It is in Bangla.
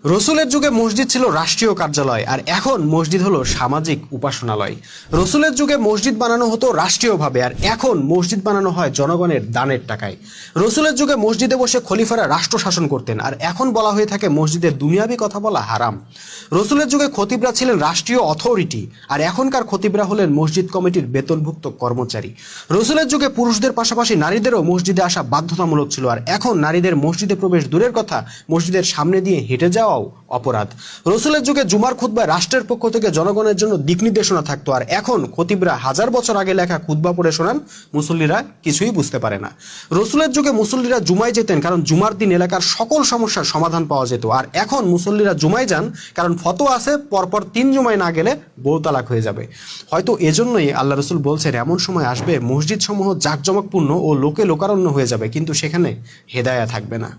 রসুলের যুগে মসজিদ ছিল রাষ্ট্রীয় কার্যালয়, আর এখন মসজিদ হলো সামাজিক উপাসনালয়। রসুলের যুগে মসজিদ বানানো হতো রাষ্ট্রীয়ভাবে, আর এখন মসজিদ বানানো হয় জনগণের দানের টাকায়। রসুলের যুগে মসজিদে বসে খলিফারা রাষ্ট্র শাসন করতেন, আর এখন বলা হয়ে থাকে মসজিদের দুনিয়াবি কথা বলা হারাম। রসুলের যুগে খতিবরা ছিলেন রাষ্ট্রীয় অথরিটি, আর এখনকার খতিবরা হলেন মসজিদ কমিটির বেতনভুক্ত কর্মচারী। রসুলের যুগে পুরুষদের পাশাপাশি নারীদেরও মসজিদে আসা বাধ্যতামূলক ছিল, আর এখন নারীদের মসজিদে প্রবেশ দূরের কথা, মসজিদের সামনে দিয়ে হেঁটে যাওয়াও অপরাধ। রসুলের যুগে জুমার খুতবায় রাষ্ট্রের পক্ষ থেকে জনগণের জন্য দিক নির্দেশনা থাকতো, আর এখন খতিবরা 1000 বছর আগে লেখা খুতবা পড়ে শোনান, মুসল্লিরা কিছুই বুঝতে পারে না। রসুলের যুগে মুসল্লিরা জুমায় যেতেন কারণ জুমার দিন এলাকার সকল সমস্যার সমাধান পাওয়া যেত, আর এখন মুসল্লিরা জুমায় যান কারণ ফতোয়া আছে পরপর 3 জুমায় না গেলে বউ তালাক হয়ে যাবে। হয়তো এজন্যই আল্লাহ রসুল বলছেন এমন সময় আসবে মসজিদ সমূহ জাঁকজমকপূর্ণ ও লোকে লোকারণ্য হয়ে যাবে, কিন্তু সেখানে হেদায়া থাকবে না।